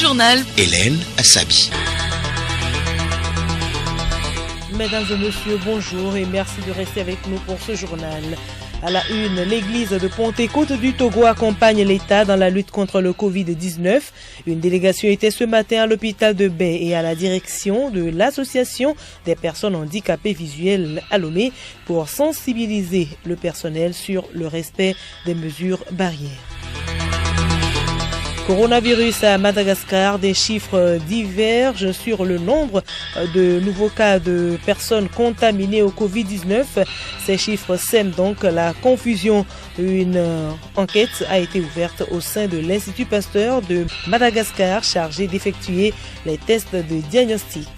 journal. Hélène Assabi. Mesdames et messieurs, bonjour et merci de rester avec nous pour ce journal. À la une, l'église de Pentecôte du Togo accompagne l'État dans la lutte contre le Covid-19. Une délégation était ce matin à l'hôpital de Baie et à la direction de l'association des personnes handicapées visuelles à Lomé pour sensibiliser le personnel sur le respect des mesures barrières. Coronavirus à Madagascar, des chiffres divergent sur le nombre de nouveaux cas de personnes contaminées au Covid-19. Ces chiffres sèment donc la confusion. Une enquête a été ouverte au sein de l'Institut Pasteur de Madagascar chargé d'effectuer les tests de diagnostic.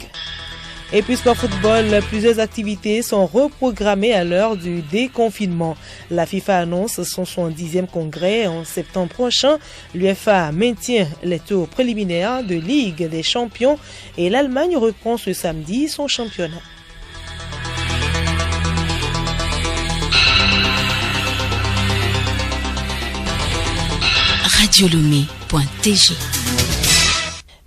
Et puis sport football, plusieurs activités sont reprogrammées à l'heure du déconfinement. La FIFA annonce son 70e congrès en septembre prochain. L'UEFA maintient les tours préliminaires de Ligue des champions et l'Allemagne reprend ce samedi son championnat. Radiolomé.tg.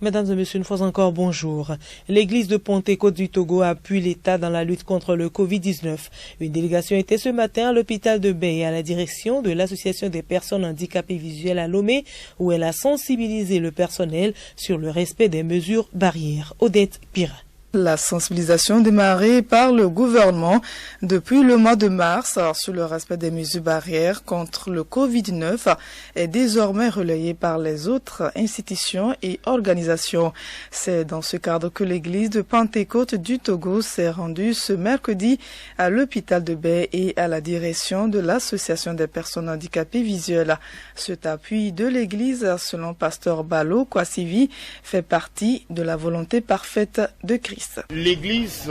Mesdames et messieurs, une fois encore, bonjour. L'église de Pentecôte du Togo appuie l'État dans la lutte contre le Covid-19. Une délégation était ce matin à l'hôpital de Baie à la direction de l'association des personnes handicapées visuelles à Lomé, où elle a sensibilisé le personnel sur le respect des mesures barrières. Odette Pira. La sensibilisation démarrée par le gouvernement depuis le mois de mars sur le respect des mesures barrières contre le Covid-19 est désormais relayée par les autres institutions et organisations. C'est dans ce cadre que l'église de Pentecôte du Togo s'est rendue ce mercredi à l'hôpital de Baie et à la direction de l'association des personnes handicapées visuelles. Cet appui de l'église, selon pasteur Balo Kwasivi, fait partie de la volonté parfaite de Christ. L'église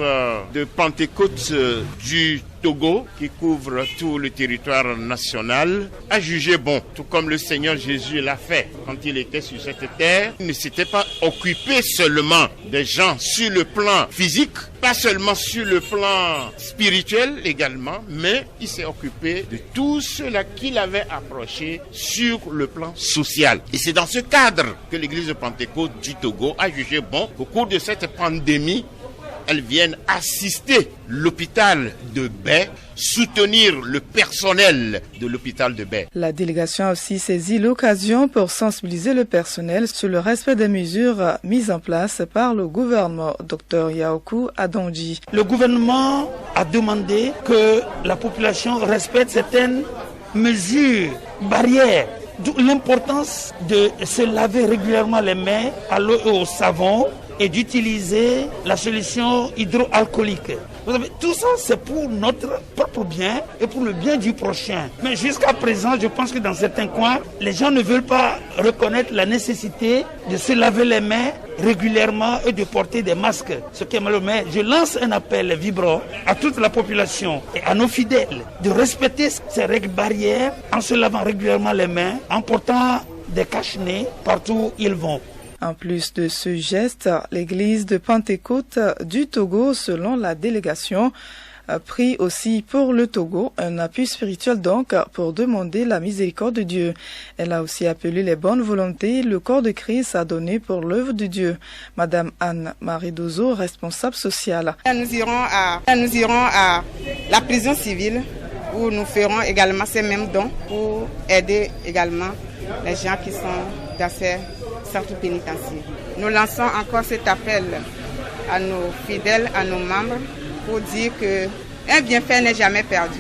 de Pentecôte du Togo, qui couvre tout le territoire national, a jugé bon, tout comme le Seigneur Jésus l'a fait quand il était sur cette terre. Il ne s'était pas occupé seulement des gens sur le plan physique, pas seulement sur le plan spirituel également, mais il s'est occupé de tous ceux-là qu'il avait approchés sur le plan social. Et c'est dans ce cadre que l'église de Pentecôte du Togo a jugé bon, au cours de cette pandémie, elles viennent assister l'hôpital de Baie, soutenir le personnel de l'hôpital de Baie. La délégation a aussi saisi l'occasion pour sensibiliser le personnel sur le respect des mesures mises en place par le gouvernement. Dr Yaoku Adonji. Le gouvernement a demandé que la population respecte certaines mesures barrières. D'où l'importance de se laver régulièrement les mains à l'eau et au savon et d'utiliser la solution hydroalcoolique. Vous savez, tout ça, c'est pour notre propre bien et pour le bien du prochain. Mais jusqu'à présent, je pense que dans certains coins, les gens ne veulent pas reconnaître la nécessité de se laver les mains régulièrement et de porter des masques. Ce qui est malheureux. Mais je lance un appel vibrant à toute la population et à nos fidèles de respecter ces règles barrières en se lavant régulièrement les mains, en portant des cache-nez partout où ils vont. En plus de ce geste, l'église de Pentecôte du Togo, selon la délégation, prie aussi pour le Togo, un appui spirituel donc pour demander la miséricorde de Dieu. Elle a aussi appelé les bonnes volontés, le corps de Christ à donner pour l'œuvre de Dieu. Madame Anne-Marie Dozo, responsable sociale. Nous irons à la prison civile où nous ferons également ces mêmes dons pour aider également les gens qui sont dans ces centres pénitentiaires. Nous lançons encore cet appel à nos fidèles, à nos membres, pour dire qu'un bienfait n'est jamais perdu.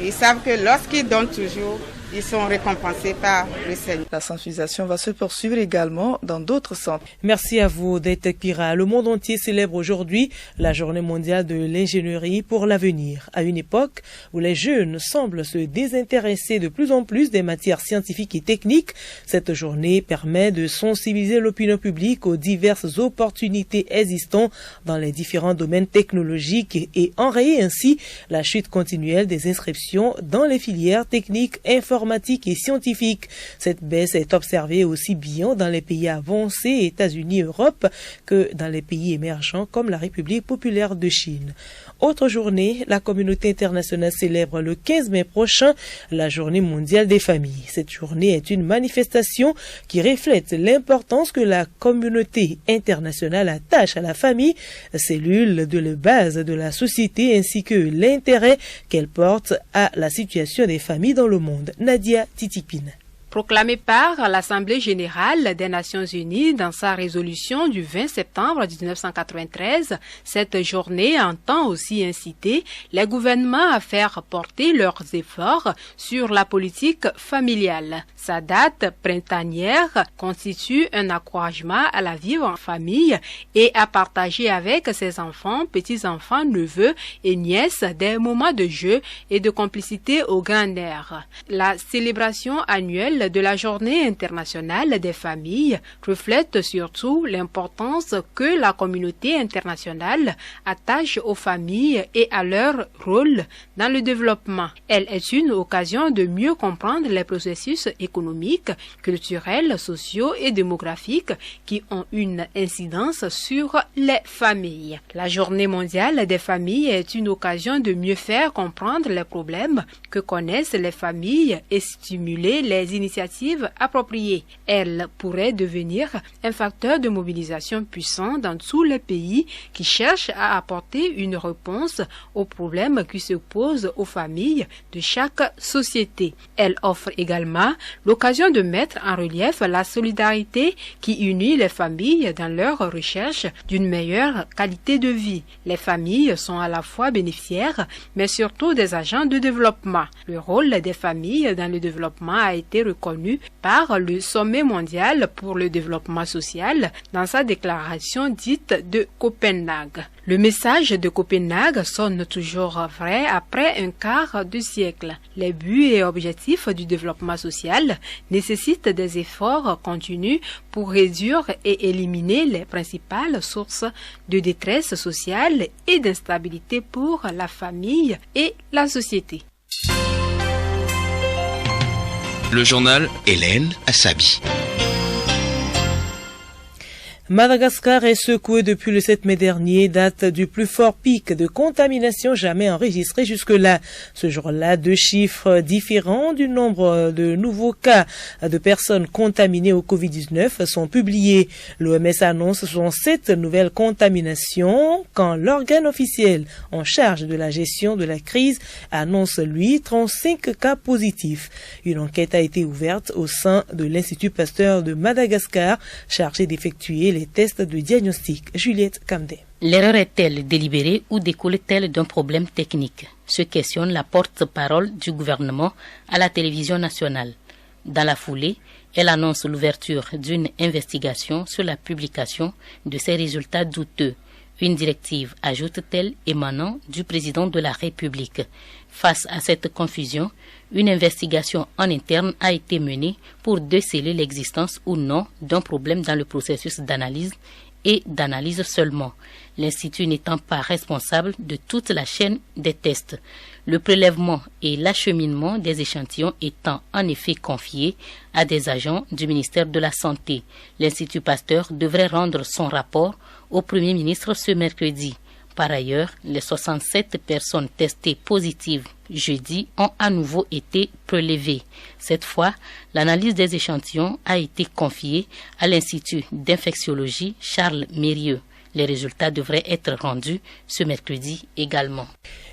Et ils savent que lorsqu'ils donnent toujours, ils sont récompensés par le Seigneur. La sensibilisation va se poursuivre également dans d'autres centres. Merci à vous, Odette Pira. Le monde entier célèbre aujourd'hui la journée mondiale de l'ingénierie pour l'avenir. À une époque où les jeunes semblent se désintéresser de plus en plus des matières scientifiques et techniques, cette journée permet de sensibiliser l'opinion publique aux diverses opportunités existantes dans les différents domaines technologiques et enrayer ainsi la chute continuelle des inscriptions dans les filières techniques informatiques informatique et scientifique. Cette baisse est observée aussi bien dans les pays avancés, États-Unis, Europe, que dans les pays émergents comme la République populaire de Chine. Autre journée, la communauté internationale célèbre le 15 mai prochain la Journée mondiale des familles. Cette journée est une manifestation qui reflète l'importance que la communauté internationale attache à la famille, cellule de la base de la société, ainsi que l'intérêt qu'elle porte à la situation des familles dans le monde. Nadia Titipine. Proclamée par l'Assemblée générale des Nations unies dans sa résolution du 20 septembre 1993, cette journée entend aussi inciter les gouvernements à faire porter leurs efforts sur la politique familiale. Sa date printanière constitue un encouragement à la vivre en famille et à partager avec ses enfants, petits-enfants, neveux et nièces des moments de jeu et de complicité au grand air. La célébration annuelle de la Journée internationale des familles reflète surtout l'importance que la communauté internationale attache aux familles et à leur rôle dans le développement. Elle est une occasion de mieux comprendre les processus économiques, culturels, sociaux et démographiques qui ont une incidence sur les familles. La Journée mondiale des familles est une occasion de mieux faire comprendre les problèmes que connaissent les familles et stimuler les initiatives appropriées. Elle pourrait devenir un facteur de mobilisation puissant dans tous les pays qui cherchent à apporter une réponse aux problèmes qui se posent aux familles de chaque société. Elle offre également l'occasion de mettre en relief la solidarité qui unit les familles dans leur recherche d'une meilleure qualité de vie. Les familles sont à la fois bénéficiaires, mais surtout des agents de développement. Le rôle des familles dans le développement a été reconnu par le Sommet mondial pour le développement social dans sa déclaration dite de Copenhague. Le message de Copenhague sonne toujours vrai après un quart de siècle. Les buts et objectifs du développement social nécessitent des efforts continus pour réduire et éliminer les principales sources de détresse sociale et d'instabilité pour la famille et la société. Le journal Hélène Assabi. Madagascar est secoué depuis le 7 mai dernier, date du plus fort pic de contamination jamais enregistré jusque-là. Ce jour-là, 2 chiffres différents du nombre de nouveaux cas de personnes contaminées au Covid-19 sont publiés. L'OMS annonce 67 nouvelles contaminations, quand l'organe officiel en charge de la gestion de la crise annonce, lui, 35 cas positifs. Une enquête a été ouverte au sein de l'Institut Pasteur de Madagascar, chargé d'effectuer les tests de diagnostic. Juliette Camdé. L'erreur est-elle délibérée ou découle-t-elle d'un problème technique? Se questionne la porte-parole du gouvernement à la télévision nationale. Dans la foulée, elle annonce l'ouverture d'une investigation sur la publication de ces résultats douteux. Une directive, ajoute-t-elle, émanant du président de la République. Face à cette confusion, une investigation en interne a été menée pour déceler l'existence ou non d'un problème dans le processus d'analyse et d'analyse seulement, l'Institut n'étant pas responsable de toute la chaîne des tests. Le prélèvement et l'acheminement des échantillons étant en effet confiés à des agents du ministère de la Santé. L'Institut Pasteur devrait rendre son rapport au Premier ministre ce mercredi. Par ailleurs, les 67 personnes testées positives jeudi ont à nouveau été prélevées. Cette fois, l'analyse des échantillons a été confiée à l'Institut d'infectiologie Charles Mérieux. Les résultats devraient être rendus ce mercredi également.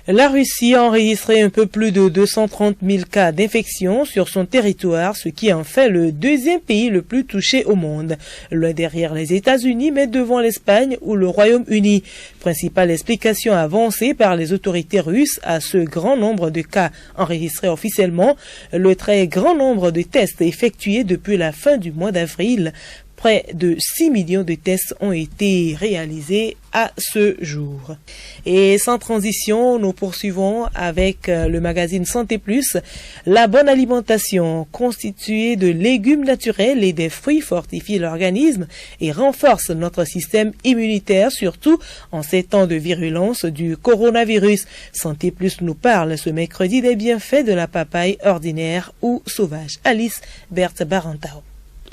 La Russie a enregistré un peu plus de 230 000 cas d'infection sur son territoire, ce qui en fait le deuxième pays le plus touché au monde. Loin derrière les États-Unis, mais devant l'Espagne ou le Royaume-Uni. Principale explication avancée par les autorités russes à ce grand nombre de cas enregistrés officiellement, le très grand nombre de tests effectués depuis la fin du mois d'avril. Près de 6 millions de tests ont été réalisés à ce jour. Et sans transition, nous poursuivons avec le magazine Santé Plus. La bonne alimentation constituée de légumes naturels et des fruits fortifie l'organisme et renforce notre système immunitaire, surtout en ces temps de virulence du coronavirus. Santé Plus nous parle ce mercredi des bienfaits de la papaye ordinaire ou sauvage. Alice Berthe Barantao.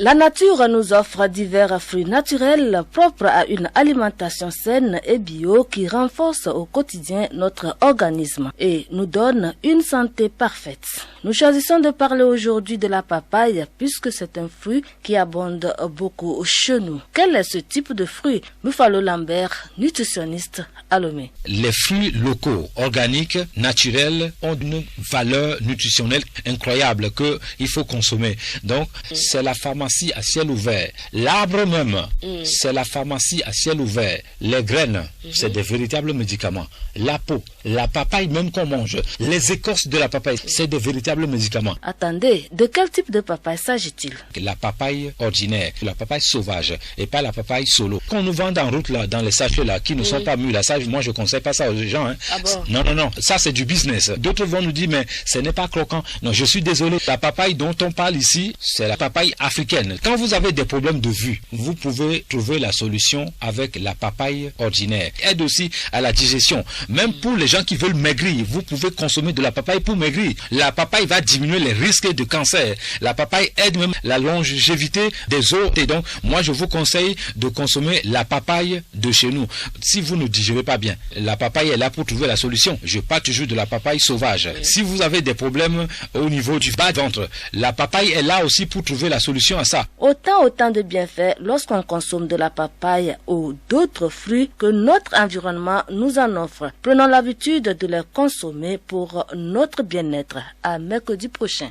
La nature nous offre divers fruits naturels propres à une alimentation saine et bio qui renforce au quotidien notre organisme et nous donne une santé parfaite. Nous choisissons de parler aujourd'hui de la papaye puisque c'est un fruit qui abonde beaucoup chez nous. Quel est ce type de fruit? Buffalo Lambert, nutritionniste à Lomé. Les fruits locaux, organiques, naturels ont une valeur nutritionnelle incroyable qu'il faut consommer. Donc, c'est la pharmacie à ciel ouvert. L'arbre même, c'est la pharmacie à ciel ouvert. Les graines, c'est des véritables médicaments. La peau, la papaye même qu'on mange, les écorces de la papaye, c'est des véritables médicaments. Attendez, de quel type de papaye s'agit-il? La papaye ordinaire, la papaye sauvage et pas la papaye solo. Qu'on nous vend en route là, dans les sachets là, qui ne sont pas mûrs, là, ça, moi je conseille pas ça aux gens. Hein. Ah bon? Non, ça c'est du business. D'autres vont nous dire, mais ce n'est pas croquant. Non, je suis désolé. La papaye dont on parle ici, c'est la papaye africaine. Quand vous avez des problèmes de vue, vous pouvez trouver la solution avec la papaye ordinaire. Aide aussi à la digestion. Même pour les gens qui veulent maigrir, vous pouvez consommer de la papaye pour maigrir. La papaye va diminuer les risques de cancer. La papaye aide même la longévité des os. Et donc, moi, je vous conseille de consommer la papaye de chez nous. Si vous ne digérez pas bien, la papaye est là pour trouver la solution. Je parle toujours de la papaye sauvage. Si vous avez des problèmes au niveau du bas de ventre, la papaye est là aussi pour trouver la solution à ça. Autant de bienfaits lorsqu'on consomme de la papaye ou d'autres fruits que notre environnement nous en offre. Prenons l'habitude de les consommer pour notre bien-être. À mercredi prochain.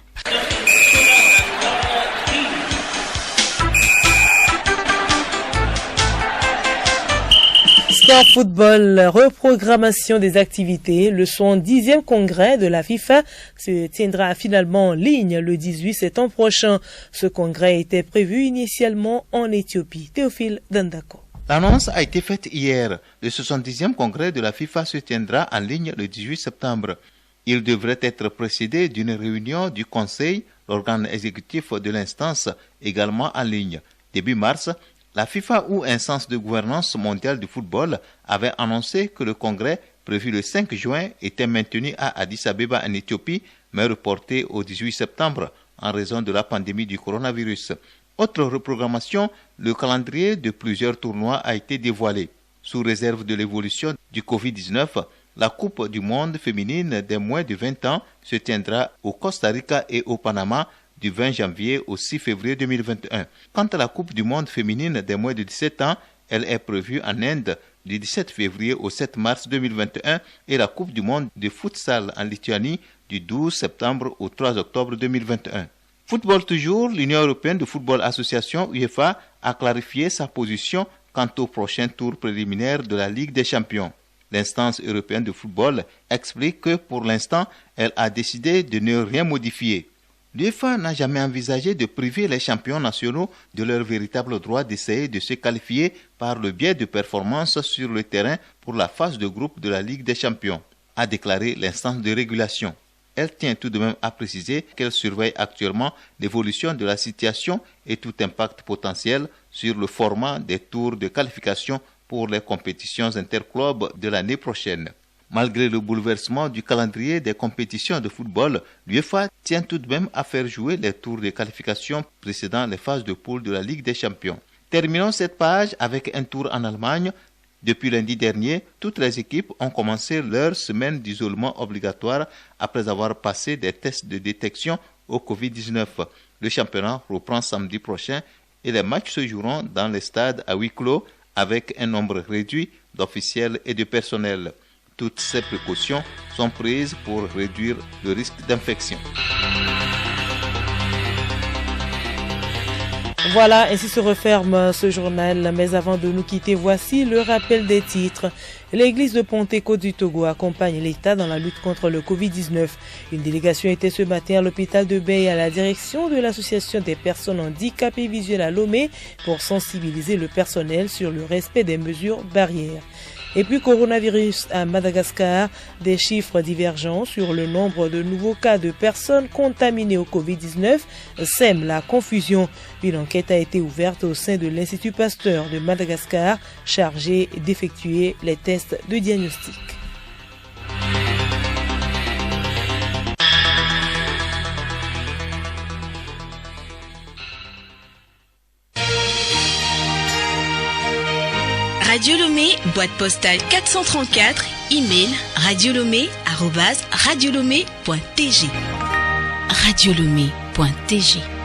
Sport football, reprogrammation des activités. Le 70e congrès de la FIFA se tiendra finalement en ligne le 18 septembre prochain. Ce congrès était prévu initialement en Éthiopie. Théophile Dandako. L'annonce a été faite hier. Le 70e congrès de la FIFA se tiendra en ligne le 18 septembre. Il devrait être précédé d'une réunion du Conseil, l'organe exécutif de l'instance, également en ligne. Début mars, la FIFA ou instance de gouvernance mondiale du football avait annoncé que le congrès prévu le 5 juin était maintenu à Addis Abeba en Éthiopie, mais reporté au 18 septembre en raison de la pandémie du coronavirus. Autre reprogrammation, le calendrier de plusieurs tournois a été dévoilé. Sous réserve de l'évolution du Covid-19, la Coupe du monde féminine des moins de 20 ans se tiendra au Costa Rica et au Panama du 20 janvier au 6 février 2021. Quant à la Coupe du monde féminine des moins de 17 ans, elle est prévue en Inde du 17 février au 7 mars 2021 et la Coupe du monde de futsal en Lituanie du 12 septembre au 3 octobre 2021. Football toujours, l'Union européenne de football association UEFA a clarifié sa position quant au prochain tour préliminaire de la Ligue des champions. L'instance européenne de football explique que pour l'instant, elle a décidé de ne rien modifier. L'UEFA n'a jamais envisagé de priver les champions nationaux de leur véritable droit d'essayer de se qualifier par le biais de performances sur le terrain pour la phase de groupe de la Ligue des champions, a déclaré l'instance de régulation. Elle tient tout de même à préciser qu'elle surveille actuellement l'évolution de la situation et tout impact potentiel sur le format des tours de qualification pour les compétitions interclubs de l'année prochaine. Malgré le bouleversement du calendrier des compétitions de football, l'UEFA tient tout de même à faire jouer les tours de qualification précédant les phases de poule de la Ligue des champions. Terminons cette page avec un tour en Allemagne. Depuis lundi dernier, toutes les équipes ont commencé leur semaine d'isolement obligatoire après avoir passé des tests de détection au Covid-19. Le championnat reprend samedi prochain et les matchs se joueront dans les stades à huis clos avec un nombre réduit d'officiels et de personnel. Toutes ces précautions sont prises pour réduire le risque d'infection. Voilà, ainsi se referme ce journal. Mais avant de nous quitter, voici le rappel des titres. L'église de Pentecôte du Togo accompagne l'État dans la lutte contre le Covid-19. Une délégation était ce matin à l'hôpital de Bey à la direction de l'association des personnes handicapées visuelles à Lomé pour sensibiliser le personnel sur le respect des mesures barrières. Et puis coronavirus à Madagascar, des chiffres divergents sur le nombre de nouveaux cas de personnes contaminées au Covid-19 sèment la confusion. Une enquête a été ouverte au sein de l'Institut Pasteur de Madagascar, chargé d'effectuer les tests de diagnostic. Radio Lomé, boîte postale 434, email radiolomé@radiolomé.tg. radiolomé.tg